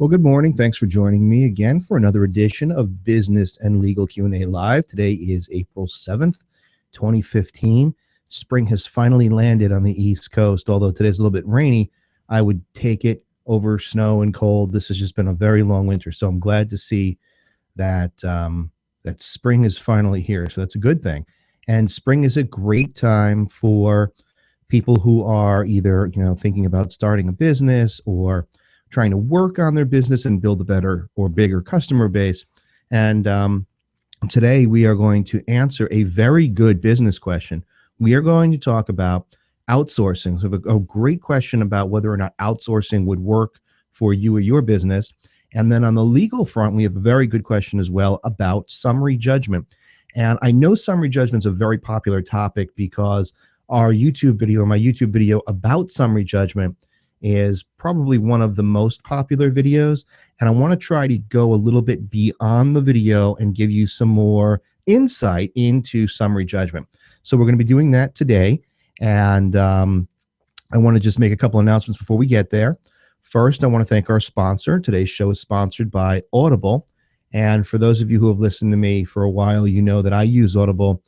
Well, good morning. Thanks for joining me again for another edition of Business and Legal Q&A Live. Today is April 7th, 2015. Spring has finally landed on the East Coast. Although today's a little bit rainy, I would take it over snow and cold. This has just been a very long winter, so I'm glad to see that that spring is finally here. So that's a good thing. And spring is a great time for people who are either thinking about starting a business or trying to work on their business and build a better or bigger customer base. And today we are going to answer a very good business question. We are going to talk about outsourcing. So a great question about whether or not outsourcing would work for you or your business. And then on the legal front, we have a very good question as well about summary judgment. And I know summary judgment is a very popular topic because our YouTube video, or my YouTube video about summary judgment, is probably one of the most popular videos. And I want to try to go a little bit beyond the video and give you some more insight into summary judgment. So we're going to be doing that today. And I want to just make a couple announcements before we get there. First, I want to thank our sponsor. Today's show is sponsored by Audible. And for those of you who have listened to me for a while, you know that I use Audible.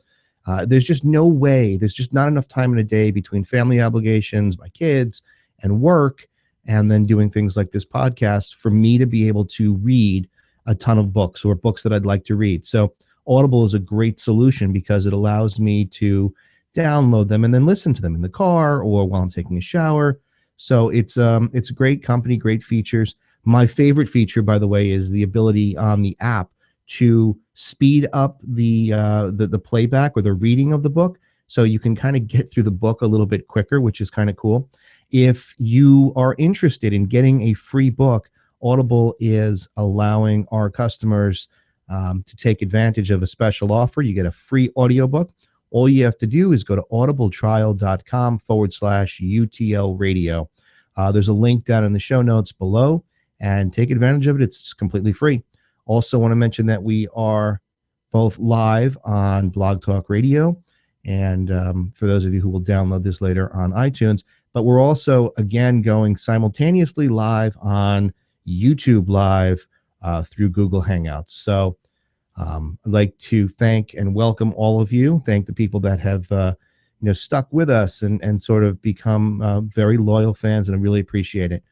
There's just no way, there's just not enough time in a day between family obligations, my kids, and work, and then doing things like this podcast for me to be able to read a ton of books or books that I'd like to read. So Audible is a great solution because it allows me to download them and then listen to them in the car or while I'm taking a shower. So it's a great company, great features. My favorite feature, by the way, is the ability on the app to speed up the playback or the reading of the book. So you can kind of get through the book a little bit quicker, which is kind of cool. If you are interested in getting a free book, Audible is allowing our customers to take advantage of a special offer. You get a free audiobook. All you have to do is go to audibletrial.com/UTL radio. There's a link down in the show notes below and take advantage of it. It's completely free. Also want to mention that we are both live on Blog Talk Radio and for those of you who will download this later on iTunes. But we're also, again, going simultaneously live on YouTube Live through Google Hangouts. So I'd like to thank and welcome all of you. Thank the people that have stuck with us and sort of become very loyal fans, and I really appreciate it.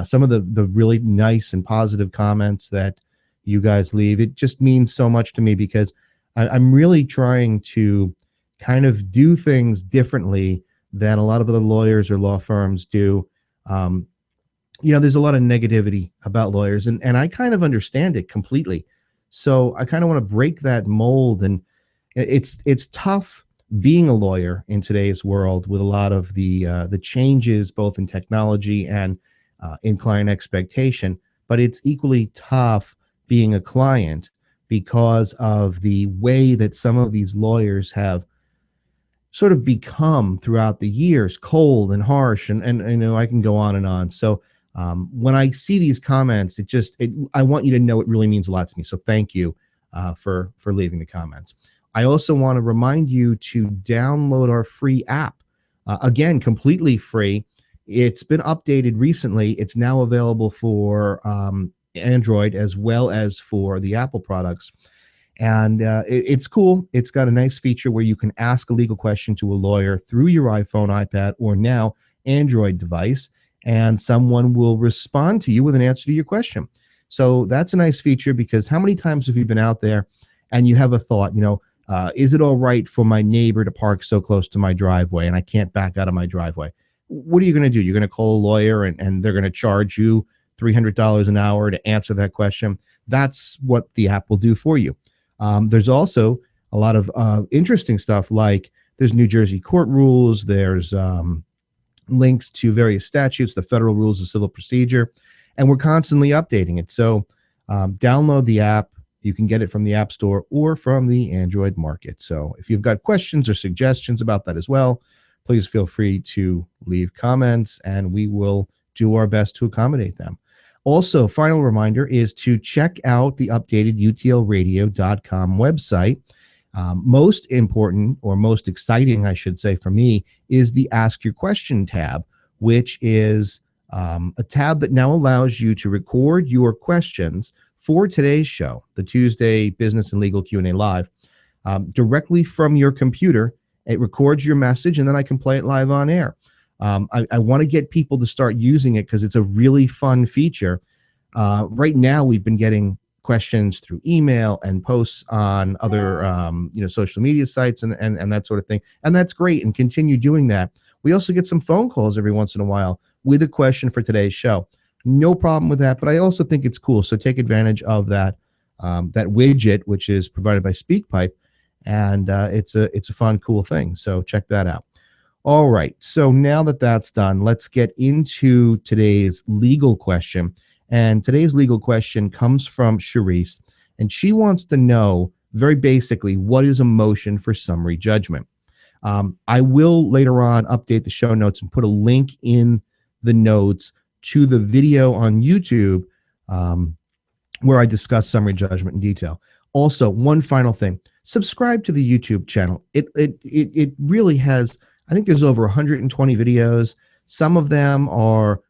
Some of the really nice and positive comments that you guys leave, it just means so much to me because I'm really trying to kind of do things differently than a lot of the lawyers or law firms do. There's a lot of negativity about lawyers, and I kind of understand it completely. So I kind of want to break that mold, and it's tough being a lawyer in today's world with a lot of the changes both in technology and in client expectation. But it's equally tough being a client because of the way that some of these lawyers have sort of become throughout the years, cold and harsh, and I can go on and on. So when I see these comments, I want you to know it really means a lot to me. So thank you for leaving the comments. I also want to remind you to download our free app. Again, completely free. It's been updated recently. It's now available for Android as well as for the Apple products. And it's cool. It's got a nice feature where you can ask a legal question to a lawyer through your iPhone, iPad, or now Android device, and someone will respond to you with an answer to your question. So that's a nice feature because how many times have you been out there and you have a thought, is it all right for my neighbor to park so close to my driveway and I can't back out of my driveway? What are you going to do? You're going to call a lawyer and they're going to charge you $300 an hour to answer that question. That's what the app will do for you. There's also a lot of interesting stuff, like there's New Jersey court rules, there's links to various statutes, the federal rules of civil procedure, and we're constantly updating it. So download the app. You can get it from the App Store or from the Android market. So if you've got questions or suggestions about that as well, please feel free to leave comments and we will do our best to accommodate them. Also, final reminder is to check out the updated utlradio.com website. Most important, or most exciting, I should say, for me, is the Ask Your Question tab, which is a tab that now allows you to record your questions for today's show, the Tuesday Business and Legal Q&A Live, directly from your computer. It records your message, and then I can play it live on air. I want to get people to start using it because it's a really fun feature. Right now, we've been getting questions through email and posts on other social media sites and that sort of thing. And that's great, and continue doing that. We also get some phone calls every once in a while with a question for today's show. No problem with that, but I also think it's cool. So take advantage of that widget, which is provided by SpeakPipe, and it's a fun, cool thing. So check that out. All right. So now that that's done, let's get into today's legal question. And today's legal question comes from Sharice, and she wants to know very basically, what is a motion for summary judgment? I will later on update the show notes and put a link in the notes to the video on YouTube where I discuss summary judgment in detail. Also, one final thing, subscribe to the YouTube channel. It really has, I think there's over 120 videos. Some of them are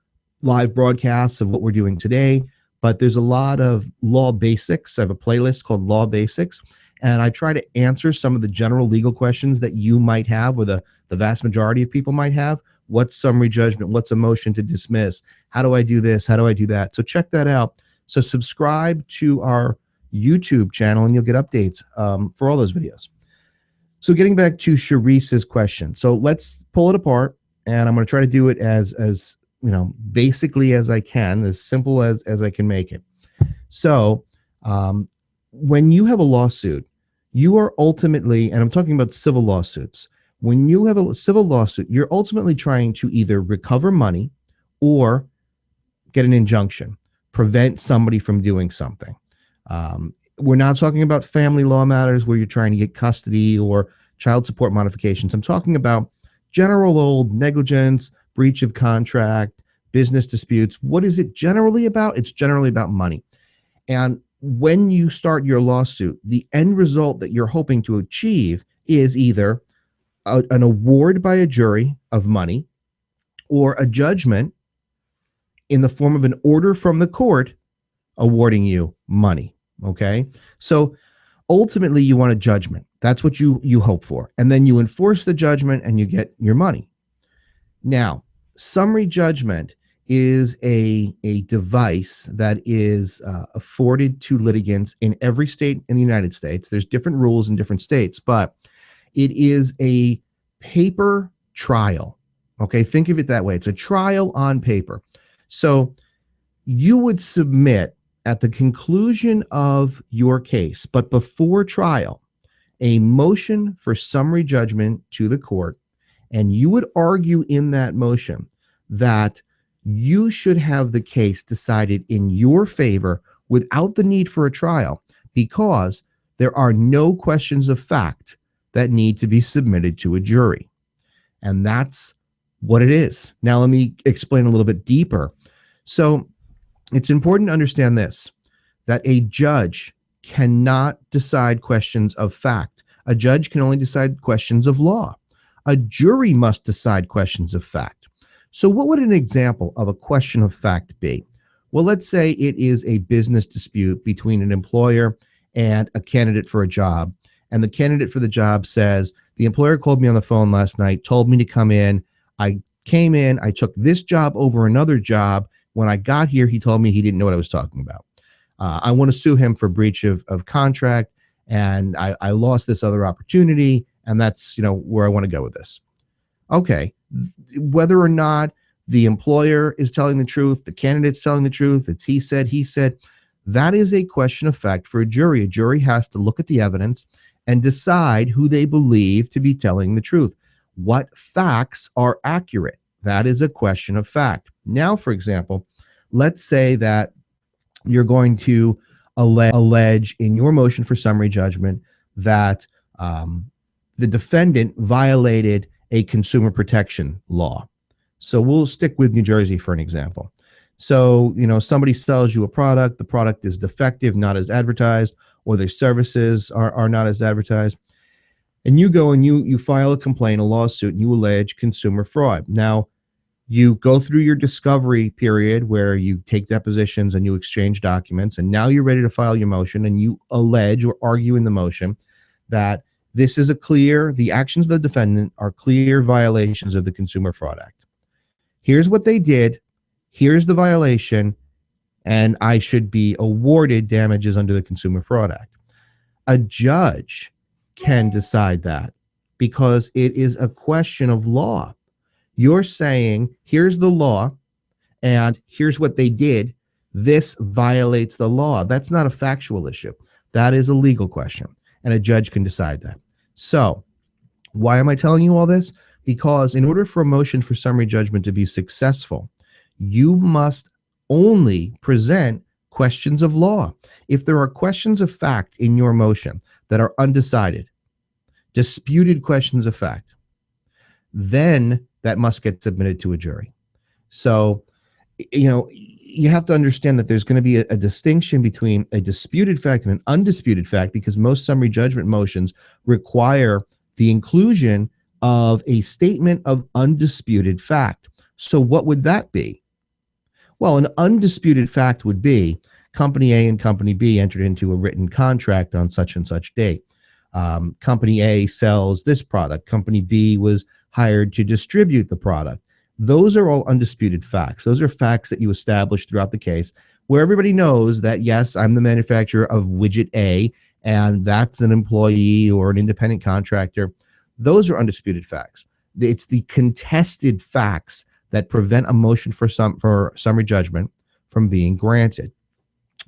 live broadcasts of what we're doing today, but there's a lot of law basics. I have a playlist called Law Basics, and I try to answer some of the general legal questions that you might have, or the vast majority of people might have. What's summary judgment? What's a motion to dismiss? How do I do this? How do I do that? So check that out. So subscribe to our YouTube channel, and you'll get updates for all those videos. So getting back to Sharice's question. So let's pull it apart, and I'm going to try to do it as basically as I can, as simple as I can make it. So when you have a lawsuit, you are ultimately, and I'm talking about civil lawsuits, when you have a civil lawsuit, you're ultimately trying to either recover money or get an injunction, prevent somebody from doing something. We're not talking about family law matters where you're trying to get custody or child support modifications. I'm talking about general old negligence, breach of contract, business disputes. What is it generally about? It's generally about money. And when you start your lawsuit, the end result that you're hoping to achieve is either an award by a jury of money or a judgment in the form of an order from the court awarding you money. Okay. So ultimately you want a judgment. That's what you hope for. And then you enforce the judgment and you get your money. Now, summary judgment is a device that is afforded to litigants in every state in the United States. There's different rules in different states, but it is a paper trial. Okay, think of it that way. It's a trial on paper. So you would submit at the conclusion of your case, but before trial, a motion for summary judgment to the court, and you would argue in that motion that you should have the case decided in your favor without the need for a trial, because there are no questions of fact that need to be submitted to a jury. And that's what it is. Now, let me explain a little bit deeper. So it's important to understand this, that a judge cannot decide questions of fact. A judge can only decide questions of law. A jury must decide questions of fact. So what would an example of a question of fact be? Well, let's say it is a business dispute between an employer and a candidate for a job. And the candidate for the job says, the employer called me on the phone last night, told me to come in. I came in, I took this job over another job. When I got here, he told me he didn't know what I was talking about. I want to sue him for breach of contract, and I lost this other opportunity, and that's where I want to go with this. Okay, whether or not the employer is telling the truth, the candidate's telling the truth, it's he said, that is a question of fact for a jury. A jury has to look at the evidence and decide who they believe to be telling the truth. What facts are accurate? That is a question of fact. Now, for example, let's say that you're going to allege in your motion for summary judgment that the defendant violated a consumer protection law. So we'll stick with New Jersey for an example. So, somebody sells you a product, the product is defective, not as advertised, or their services are not as advertised. And you go and you file a complaint, a lawsuit, and you allege consumer fraud. Now, You go through your discovery period where you take depositions and you exchange documents, and now you're ready to file your motion, and you allege or argue in the motion that the actions of the defendant are clear violations of the Consumer Fraud Act. Here's what they did, here's the violation, and I should be awarded damages under the Consumer Fraud Act. A judge can decide that because it is a question of law. You're saying, here's the law, and here's what they did. This violates the law. That's not a factual issue. That is a legal question, and a judge can decide that. So, why am I telling you all this? Because in order for a motion for summary judgment to be successful, you must only present questions of law. If there are questions of fact in your motion that are undecided, disputed questions of fact, then that must get submitted to a jury. So, you have to understand that there's going to be a distinction between a disputed fact and an undisputed fact, because most summary judgment motions require the inclusion of a statement of undisputed fact. So what would that be? Well, an undisputed fact would be Company A and Company B entered into a written contract on such and such date. Company A sells this product. Company B was hired to distribute the product. Those are all undisputed facts. Those are facts that you establish throughout the case where everybody knows that, yes, I'm the manufacturer of widget A, and that's an employee or an independent contractor. Those are undisputed facts. It's the contested facts that prevent a motion for summary judgment from being granted.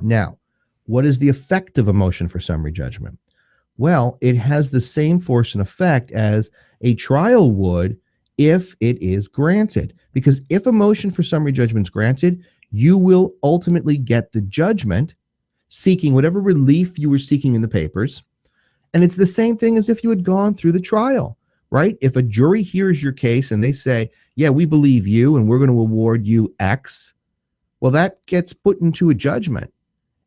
Now, what is the effect of a motion for summary judgment? Well, it has the same force and effect as a trial would if it is granted. Because if a motion for summary judgment is granted, you will ultimately get the judgment seeking whatever relief you were seeking in the papers. And it's the same thing as if you had gone through the trial, right? If a jury hears your case and they say, yeah, we believe you and we're going to award you X, well, that gets put into a judgment.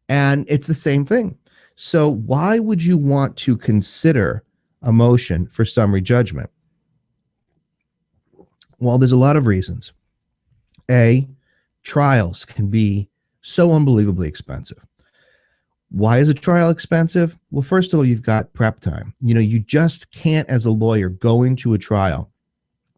And it's the same thing. So why would you want to consider a motion for summary judgment? Well, there's a lot of reasons. A, trials can be so unbelievably expensive. Why is a trial expensive? Well, first of all, you've got prep time. You just can't, as a lawyer, go into a trial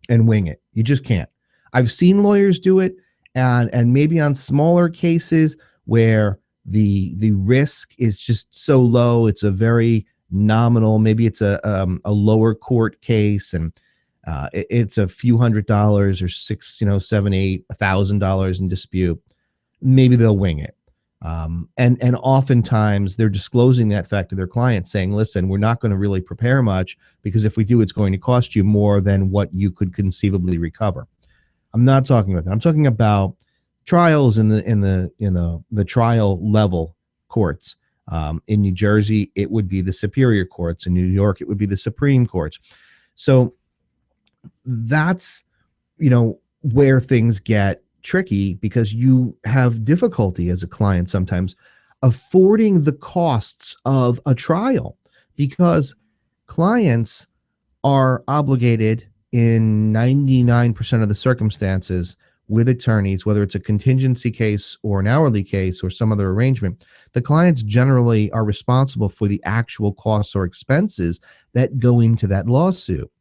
and wing it. You just can't. I've seen lawyers do it, and maybe on smaller cases where the risk is just so low, it's a very nominal, maybe it's a lower court case, and it's a few $100s or $600, $700, $8,000 in dispute. Maybe they'll wing it. And oftentimes they're disclosing that fact to their clients, saying, listen, we're not going to really prepare much because if we do, it's going to cost you more than what you could conceivably recover. I'm not talking about that. I'm talking about trials in the trial level courts. In New Jersey, it would be the superior courts. In New York, it would be the Supreme Courts. So that's, where things get tricky, because you have difficulty as a client sometimes affording the costs of a trial, because clients are obligated in 99% of the circumstances with attorneys, whether it's a contingency case or an hourly case or some other arrangement. The clients generally are responsible for the actual costs or expenses that go into that lawsuit.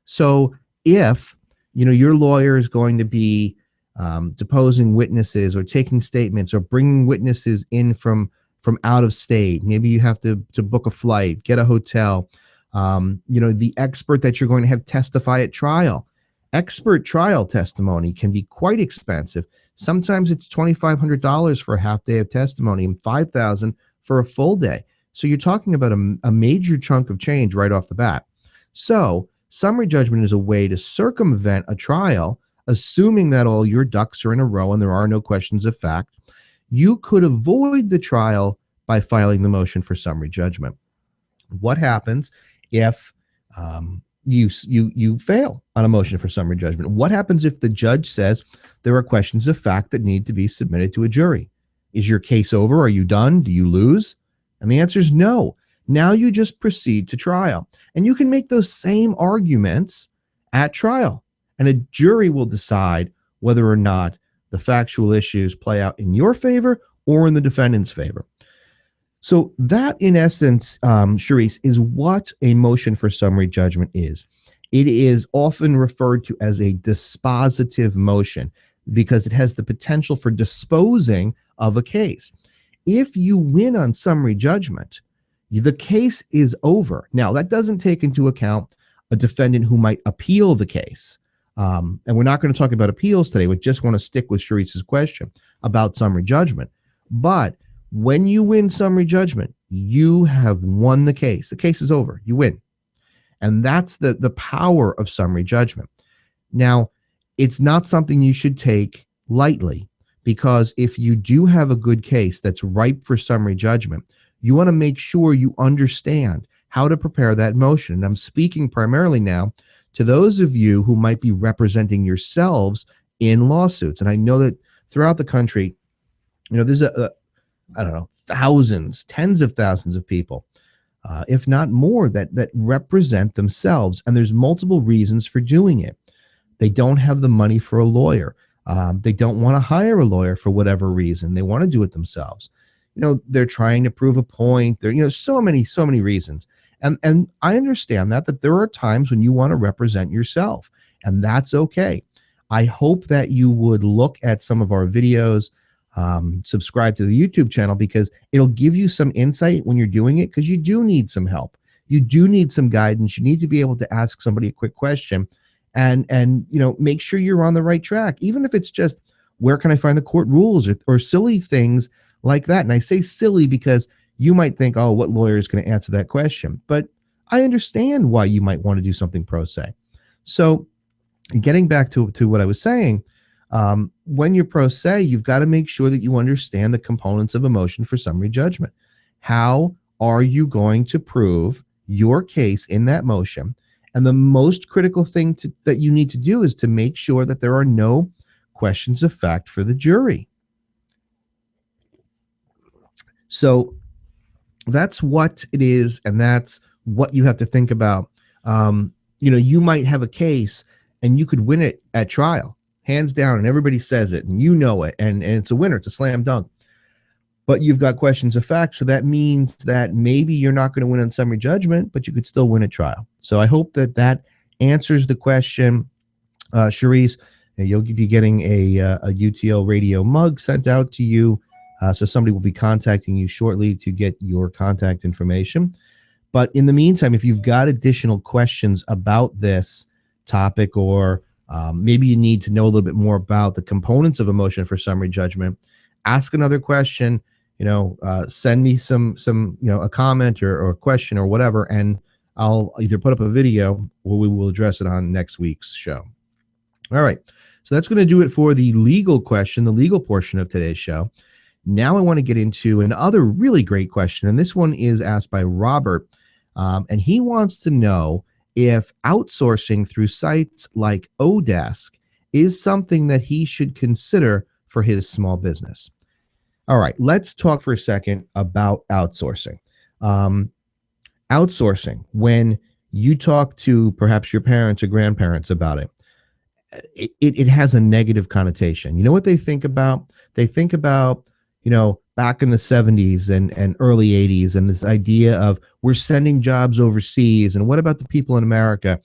So if your lawyer is going to be deposing witnesses or taking statements or bringing witnesses in from out of state, maybe you have to book a flight, get a hotel, the expert that you're going to have testify at trial. Expert trial testimony can be quite expensive. Sometimes it's $2,500 for a half day of testimony and $5,000 for a full day. So you're talking about a major chunk of change right off the bat. So summary judgment is a way to circumvent a trial, assuming that all your ducks are in a row and there are no questions of fact. You could avoid the trial by filing the motion for summary judgment. What happens if you fail on a motion for summary judgment? What happens if the judge says there are questions of fact that need to be submitted to a jury? Is your case over? Are you done? Do you lose? And the answer is no. Now you just proceed to trial. And you can make those same arguments at trial. And a jury will decide whether or not the factual issues play out in your favor or in the defendant's favor. So that, in essence, Charisse, is what a motion for summary judgment is. It is often referred to as a dispositive motion because it has the potential for disposing of a case. If you win on summary judgment, the case is over. Now, that doesn't take into account a defendant who might appeal the case. And we're not going to talk about appeals today. We just want to stick with Charisse's question about summary judgment. But when you win summary judgment, you have won the case. The case is over. You win. And that's the power of summary judgment. Now, it's not something you should take lightly, because if you do have a good case that's ripe for summary judgment, you want to make sure you understand how to prepare that motion. And I'm speaking primarily now to those of you who might be representing yourselves in lawsuits. And I know that throughout the country, there's I don't know, thousands, tens of thousands of people, if not more, that represent themselves. And there's multiple reasons for doing it. They don't have the money for a lawyer. They don't want to hire a lawyer for whatever reason. They want to do it themselves. They're trying to prove a point. There, so many reasons. And I understand that there are times when you want to represent yourself, and that's okay. I hope that you would look at some of our videos, subscribe to the YouTube channel, because it'll give you some insight when you're doing it, because you do need some help. You do need some guidance. You need to be able to ask somebody a quick question and make sure you're on the right track, even if it's just, where can I find the court rules, or silly things like that. And I say silly because you might think, oh, what lawyer is going to answer that question? But I understand why you might want to do something pro se. So getting back to what I was saying, when you're pro se, you've got to make sure that you understand the components of a motion for summary judgment. How are you going to prove your case in that motion? And the most critical thing that you need to do is to make sure that there are no questions of fact for the jury. So that's what it is, and that's what you have to think about. You might have a case and you could win it at trial, hands down, and everybody says it, and it, and it's a winner. It's a slam dunk. But you've got questions of fact, so that means that maybe you're not going to win on summary judgment, but you could still win at trial. So I hope that answers the question, Charisse. You'll be getting a UTL radio mug sent out to you. So somebody will be contacting you shortly to get your contact information. But in the meantime, if you've got additional questions about this topic, or maybe you need to know a little bit more about the components of a motion for summary judgment, ask another question, send me some a comment or a question or whatever, and I'll either put up a video or we will address it on next week's show. All right. So that's going to do it for the legal question, the legal portion of today's show. Now I want to get into another really great question, and this one is asked by Robert, and he wants to know if outsourcing through sites like oDesk is something that he should consider for his small business. All right, let's talk for a second about outsourcing. Outsourcing, when you talk to perhaps your parents or grandparents about it, it has a negative connotation. You know what they think about? They think about, back in the 70s and early 80s, and this idea of we're sending jobs overseas, and what about the people in America?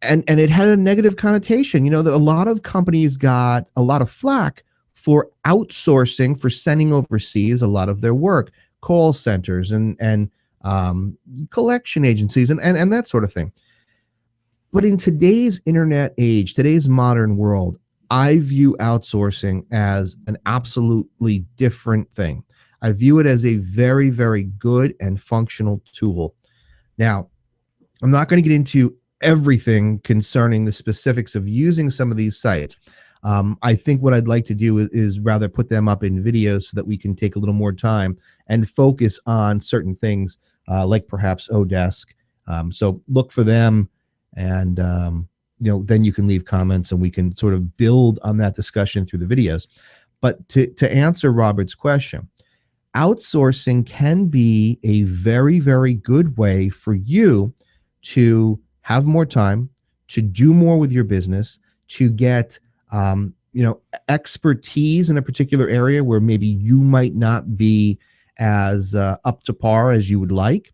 And it had a negative connotation. A lot of companies got a lot of flack for outsourcing, for sending overseas a lot of their work, call centers and collection agencies and that sort of thing. But in today's internet age, today's modern world, I view outsourcing as an absolutely different thing. I view it as a very, very good and functional tool. Now, I'm not going to get into everything concerning the specifics of using some of these sites. I think what I'd like to do is rather put them up in videos so that we can take a little more time and focus on certain things, like perhaps oDesk. So look for them, and then you can leave comments and we can sort of build on that discussion through the videos. But to answer Robert's question, outsourcing can be a very, very good way for you to have more time, to do more with your business, to get expertise in a particular area where maybe you might not be as up to par as you would like,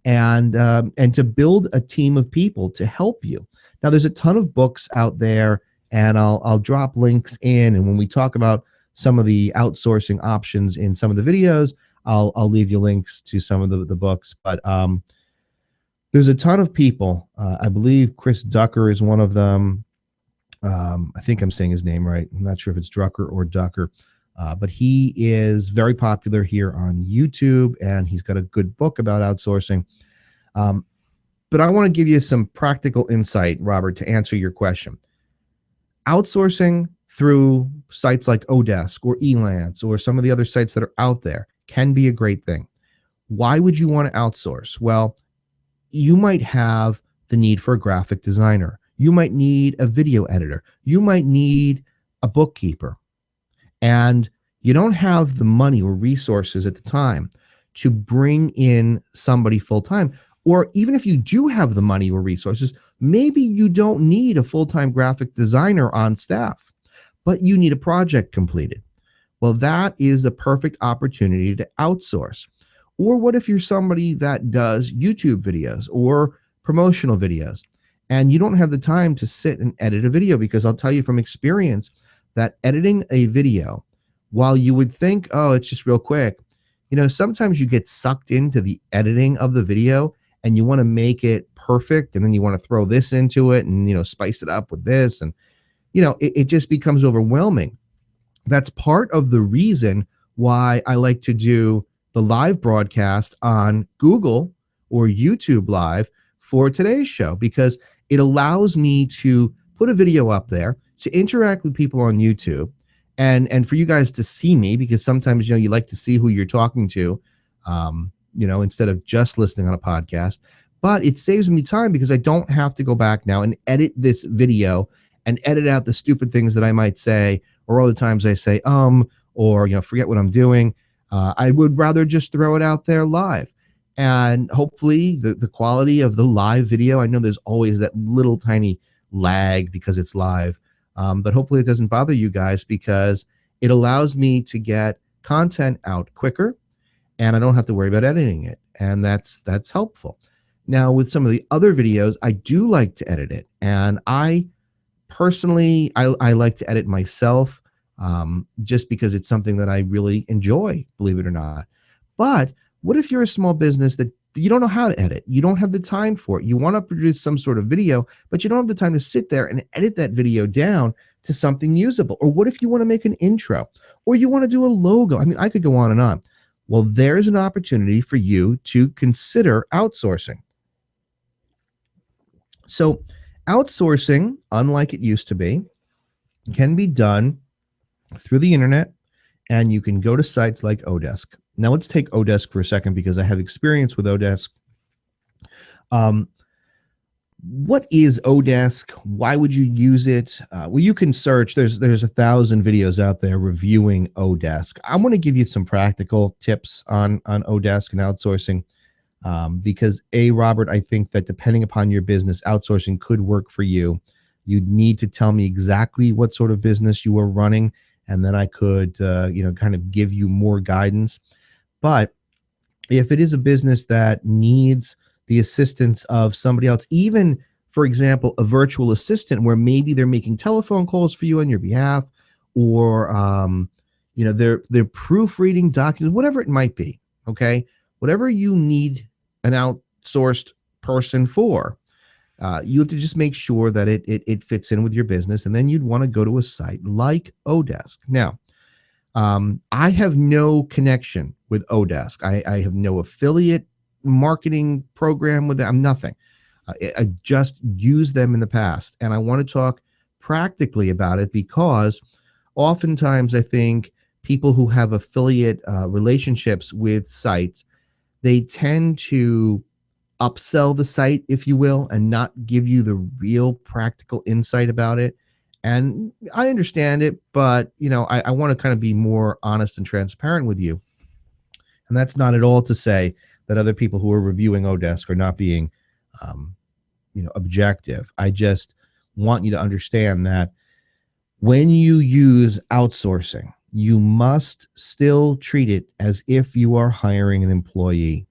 and to build a team of people to help you. Now, there's a ton of books out there, and I'll drop links in. And when we talk about some of the outsourcing options in some of the videos, I'll leave you links to some of the books. But there's a ton of people. I believe Chris Ducker is one of them. I think I'm saying his name right. I'm not sure if it's Drucker or Ducker, but he is very popular here on YouTube, and he's got a good book about outsourcing. But I want to give you some practical insight, Robert, to answer your question. Outsourcing through sites like oDesk or Elance or some of the other sites that are out there can be a great thing. Why would you want to outsource? Well, you might have the need for a graphic designer. You might need a video editor. You might need a bookkeeper. And you don't have the money or resources at the time to bring in somebody full-time. Or even if you do have the money or resources, maybe you don't need a full-time graphic designer on staff, but you need a project completed. Well, that is a perfect opportunity to outsource. Or what if you're somebody that does YouTube videos or promotional videos, and you don't have the time to sit and edit a video? Because I'll tell you from experience that editing a video, while you would think, oh, it's just real quick, sometimes you get sucked into the editing of the video and you want to make it perfect. And then you want to throw this into it and, spice it up with this. And, it just becomes overwhelming. That's part of the reason why I like to do the live broadcast on Google or YouTube Live for today's show, because it allows me to put a video up there, to interact with people on YouTube, and for you guys to see me, because sometimes, you like to see who you're talking to, instead of just listening on a podcast. But it saves me time because I don't have to go back now and edit this video and edit out the stupid things that I might say, or all the times I say, or, forget what I'm doing. I would rather just throw it out there live. And hopefully the quality of the live video, I know there's always that little tiny lag because it's live, but hopefully it doesn't bother you guys, because it allows me to get content out quicker and I don't have to worry about editing it. And that's helpful. Now, with some of the other videos, I do like to edit it. And I personally like to edit myself, just because it's something that I really enjoy, believe it or not. But what if you're a small business that you don't know how to edit? You don't have the time for it. You want to produce some sort of video, but you don't have the time to sit there and edit that video down to something usable. Or what if you want to make an intro, or you want to do a logo? I mean, I could go on and on. Well, there's an opportunity for you to consider outsourcing. So outsourcing, unlike it used to be, can be done through the internet, and you can go to sites like oDesk. Now let's take oDesk for a second, because I have experience with oDesk. What is oDesk? Why would you use it? Well, you can search. There's 1,000 videos out there reviewing oDesk. I want to give you some practical tips on oDesk and outsourcing, because Robert, I think that depending upon your business, outsourcing could work for you. You'd need to tell me exactly what sort of business you are running, and then I could, kind of give you more guidance. But if it is a business that needs the assistance of somebody else, even, for example, a virtual assistant, where maybe they're making telephone calls for you on your behalf, or, they're proofreading documents, whatever it might be, okay? Whatever you need an outsourced person for, you have to just make sure that it fits in with your business, and then you'd want to go to a site like oDesk. Now, I have no connection with oDesk. I have no affiliate marketing program with them. I'm nothing. I just used them in the past, and I want to talk practically about it, because oftentimes I think people who have affiliate relationships with sites, they tend to upsell the site, if you will, and not give you the real practical insight about it. And I understand it, but I want to kind of be more honest and transparent with you. And that's not at all to say that other people who are reviewing oDesk are not being, objective. I just want you to understand that When you use outsourcing, you must still treat it as if you are hiring an employee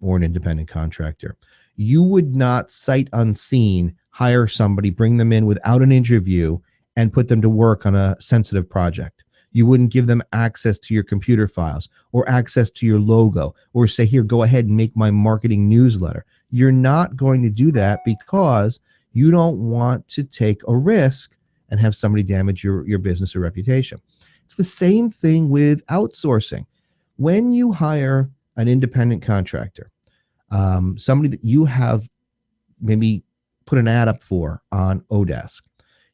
or an independent contractor. You would not sight unseen hire somebody, bring them in without an interview, and put them to work on a sensitive project. You wouldn't give them access to your computer files or access to your logo or say, here, go ahead and make my marketing newsletter. You're not going to do that because you don't want to take a risk and have somebody damage your business or reputation. It's the same thing with outsourcing. When you hire an independent contractor, somebody that you have maybe put an ad up for on oDesk,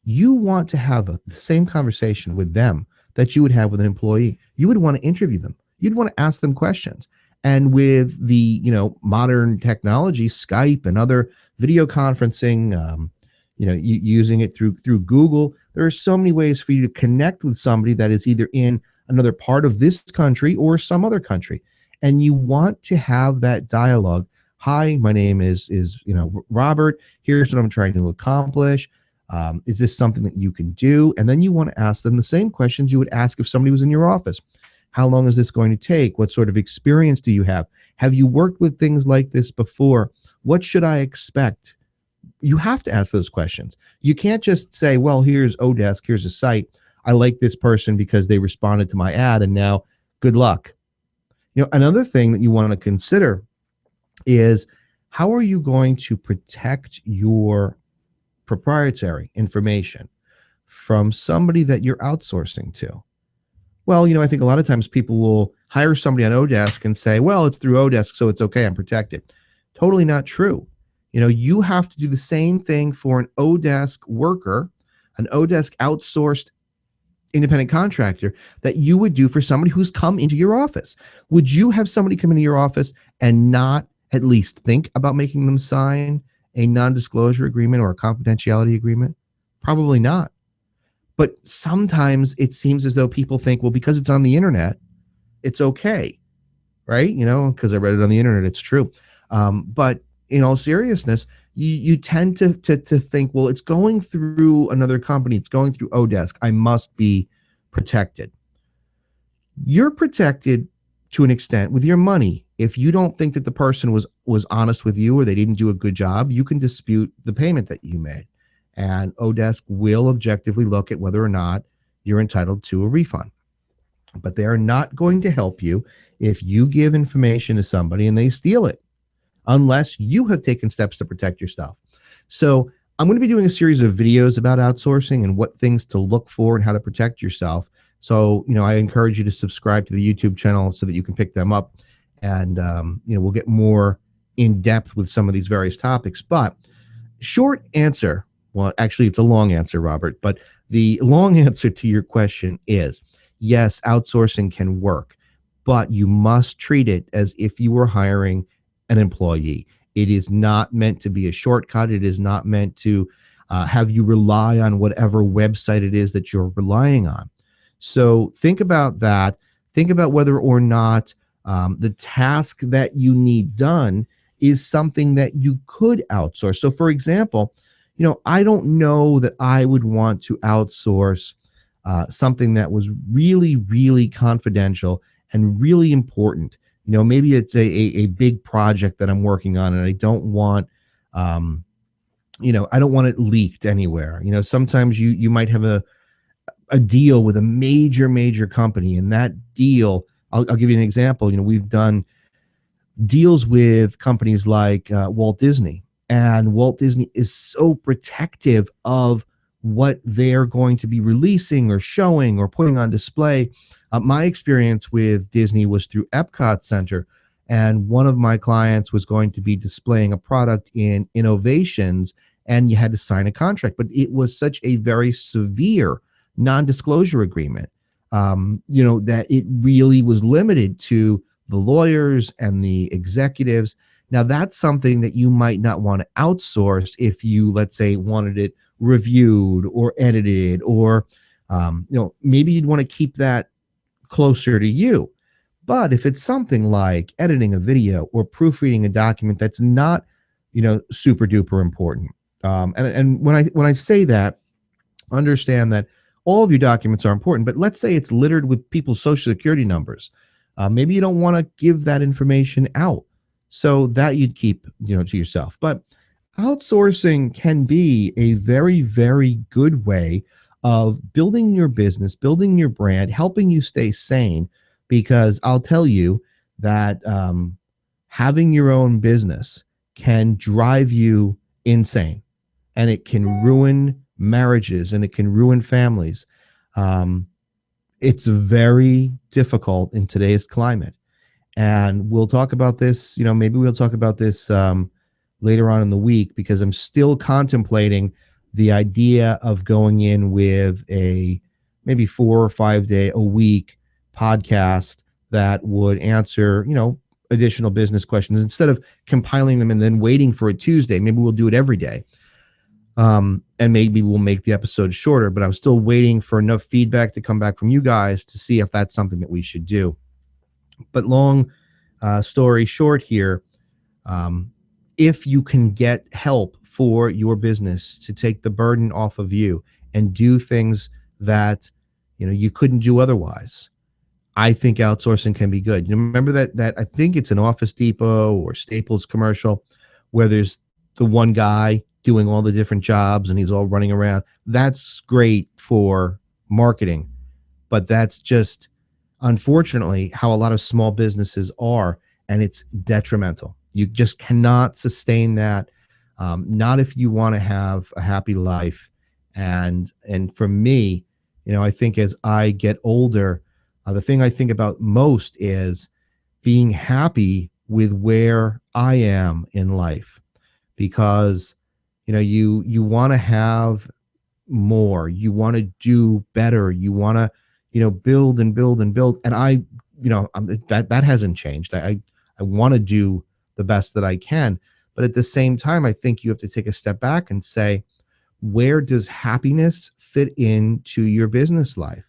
you want to have the same conversation with them that you would have with an employee. You would want to interview them. You'd want to ask them questions. And with the modern technology, Skype and other video conferencing, using it through Google, there are so many ways for you to connect with somebody that is either in another part of this country or some other country. And you want to have that dialogue. Hi, my name is Robert. Here's what I'm trying to accomplish. Is this something that you can do? And then you want to ask them the same questions you would ask if somebody was in your office. How long is this going to take? What sort of experience do you have? Have you worked with things like this before? What should I expect? You have to ask those questions. You can't just say, well, here's oDesk, here's a site. I like this person because they responded to my ad, and now good luck. Another thing that you want to consider is, how are you going to protect your proprietary information from somebody that you're outsourcing to? Well, I think a lot of times people will hire somebody on oDesk and say, well, it's through oDesk, so it's okay, I'm protected. Totally not true. You have to do the same thing for an oDesk worker, an oDesk outsourced independent contractor, that you would do for somebody who's come into your office. Would you have somebody come into your office and not at least think about making them sign a non-disclosure agreement or a confidentiality agreement? Probably not. But sometimes it seems as though people think, well, because it's on the internet, it's okay, right? Because I read it on the internet, it's true. But in all seriousness, you tend to think, well, it's going through another company, it's going through oDesk, I must be protected. You're protected to an extent with your money. If you don't think that the person was honest with you or they didn't do a good job, you can dispute the payment that you made. And oDesk will objectively look at whether or not you're entitled to a refund. But they are not going to help you if you give information to somebody and they steal it, unless you have taken steps to protect yourself. So I'm going to be doing a series of videos about outsourcing and what things to look for and how to protect yourself. So, I encourage you to subscribe to the YouTube channel so that you can pick them up. And, we'll get more in depth with some of these various topics. But short answer, well, actually, it's a long answer, Robert, but the long answer to your question is, yes, outsourcing can work, but you must treat it as if you were hiring an employee. It is not meant to be a shortcut. It is not meant to have you rely on whatever website it is that you're relying on. So think about that. Think about whether or not the task that you need done is something that you could outsource. So for example, I don't know that I would want to outsource something that was really, really confidential and really important. Maybe it's a big project that I'm working on and I don't want, I don't want it leaked anywhere. Sometimes you might have a deal with a major company, and that deal, I'll give you an example. We've done deals with companies like Walt Disney, and Walt Disney is so protective of what they're going to be releasing or showing or putting on display. My experience with Disney was through Epcot Center, and one of my clients was going to be displaying a product in Innovations, and you had to sign a contract, but it was such a very severe non-disclosure agreement, that it really was limited to the lawyers and the executives. Now, that's something that you might not want to outsource if you, let's say, wanted it reviewed or edited, or, maybe you'd want to keep that closer to you. But if it's something like editing a video or proofreading a document that's not, super duper important. And when I say that, understand that all of your documents are important, but let's say it's littered with people's social security numbers. Maybe you don't want to give that information out, so that you'd keep, to yourself. But outsourcing can be a very, very good way of building your business, building your brand, helping you stay sane. Because I'll tell you that having your own business can drive you insane, and it can ruin marriages, and it can ruin families. Um, it's very difficult in today's climate. And we'll talk about this, maybe we'll talk about this later on in the week, because I'm still contemplating the idea of going in with a maybe 4 or 5 day a week podcast that would answer, additional business questions instead of compiling them and then waiting for a Tuesday. Maybe we'll do it every day. And maybe we'll make the episode shorter, but I'm still waiting for enough feedback to come back from you guys to see if that's something that we should do. But long story short here, if you can get help for your business to take the burden off of you and do things that, you couldn't do otherwise, I think outsourcing can be good. You remember that I think it's an Office Depot or Staples commercial where there's the one guy doing all the different jobs and he's all running around. That's great for marketing, but that's just unfortunately how a lot of small businesses are, and it's detrimental. You just cannot sustain that. Not if you want to have a happy life. And for me, I think as I get older, the thing I think about most is being happy with where I am in life, because you want to have more, you want to do better, you want to build and build and build. And that hasn't changed. I want to do the best that I can, but at the same time, I think you have to take a step back and say, where does happiness fit into your business life?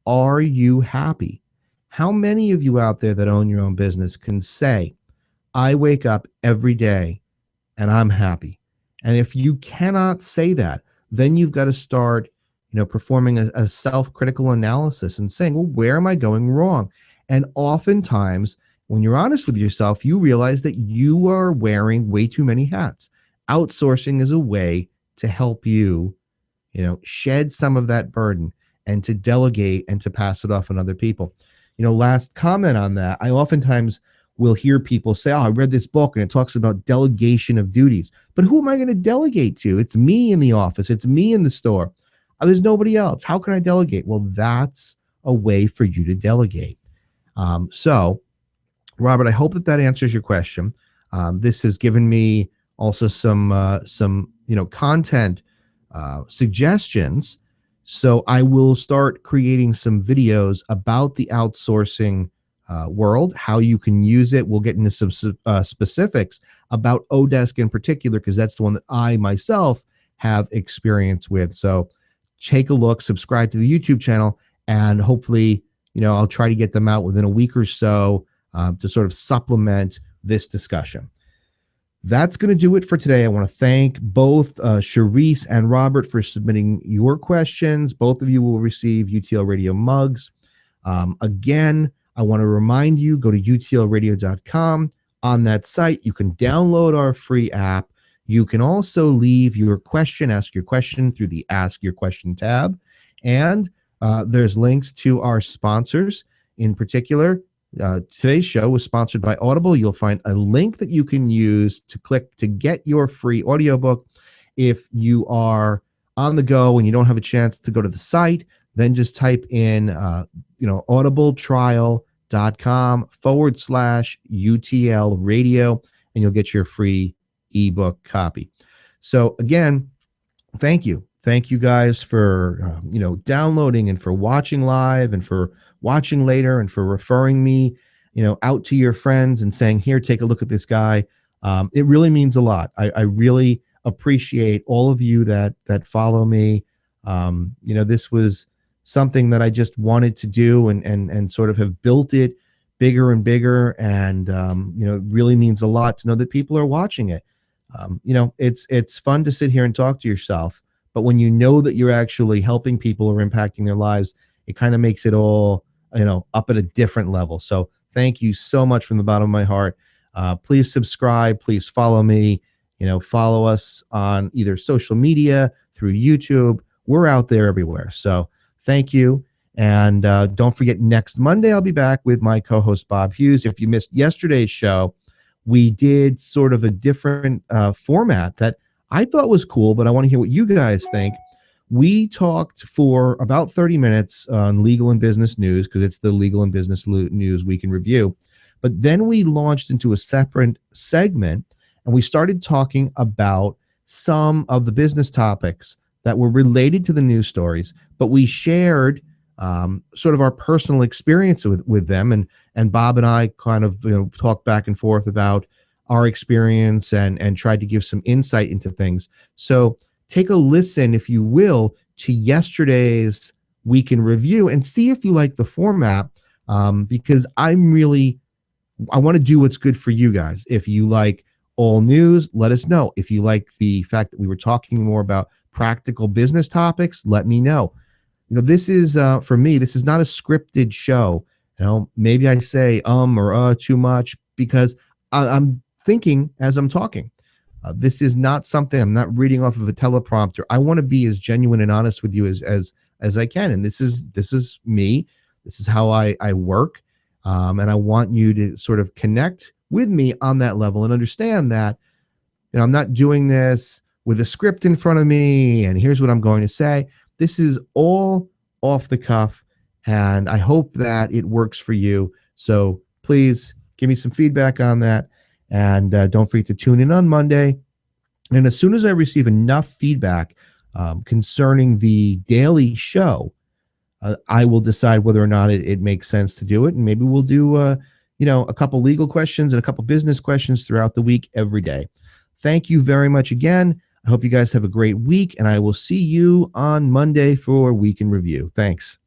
Are you happy? How many of you out there that own your own business can say, I wake up every day and I'm happy? And if you cannot say that, then you've got to start, performing a self-critical analysis and saying, well, where am I going wrong? And oftentimes, when you're honest with yourself, you realize that you are wearing way too many hats. Outsourcing is a way to help you, shed some of that burden and to delegate and to pass it off on other people. Last comment on that, I oftentimes will hear people say, oh, I read this book and it talks about delegation of duties. But who am I going to delegate to? It's me in the office. It's me in the store. There's nobody else. How can I delegate? Well, that's a way for you to delegate. So, Robert, I hope that answers your question. This has given me also some content suggestions. So I will start creating some videos about the outsourcing world, how you can use it. We'll get into some specifics about oDesk in particular, because that's the one that I myself have experience with. So take a look, subscribe to the YouTube channel, and hopefully, I'll try to get them out within a week or so to sort of supplement this discussion. That's going to do it for today. I want to thank both Charisse and Robert for submitting your questions. Both of you will receive UTL Radio mugs. Again, I want to remind you, go to utlradio.com. On that site, you can download our free app. You can also leave your question, ask your question through the Ask Your Question tab. And there's links to our sponsors. In particular, today's show was sponsored by Audible. You'll find a link that you can use to click to get your free audiobook. If you are on the go and you don't have a chance to go to the site, then just type in, audibletrial.com/UTL radio, and you'll get your free ebook copy. So again, thank you. Thank you guys for, downloading and for watching live and for watching later and for referring me, out to your friends and saying, here, take a look at this guy. It really means a lot. I really appreciate all of you that follow me. This was something that I just wanted to do and sort of have built it bigger and bigger. And, it really means a lot to know that people are watching it. It's fun to sit here and talk to yourself, But when you know that you're actually helping people or impacting their lives, it kind of makes it all, up at a different level. So thank you so much from the bottom of my heart. Please subscribe. Please follow me. Follow us on either social media, through YouTube. We're out there everywhere. So thank you. And don't forget, next Monday, I'll be back with my co-host, Bob Hughes. If you missed yesterday's show, we did sort of a different format that I thought was cool, but I want to hear what you guys think. We talked for about 30 minutes on legal and business news, because it's the legal and business news week in review. But then we launched into a separate segment, and we started talking about some of the business topics that were related to the news stories, but we shared sort of our personal experience with them. And Bob and I kind of talked back and forth about our experience and tried to give some insight into things. So take a listen, if you will, to yesterday's week in review and see if you like the format, because I want to do what's good for you guys. If you like all news, let us know. If you like the fact that we were talking more about practical business topics, let me know. This is, for me, this is not a scripted show. Maybe I say or too much because I'm thinking as I'm talking. This is not something, I'm not reading off of a teleprompter. I want to be as genuine and honest with you as I can. And this is me. This is how I work. And I want you to sort of connect with me on that level and understand that, I'm not doing this with a script in front of me and here's what I'm going to say. This is all off the cuff, and I hope that it works for you. So please give me some feedback on that. And don't forget to tune in on Monday. And as soon as I receive enough feedback concerning the daily show, I will decide whether or not it makes sense to do it. And maybe we'll do, a couple legal questions and a couple business questions throughout the week every day. Thank you very much again. I hope you guys have a great week, and I will see you on Monday for Week in Review. Thanks.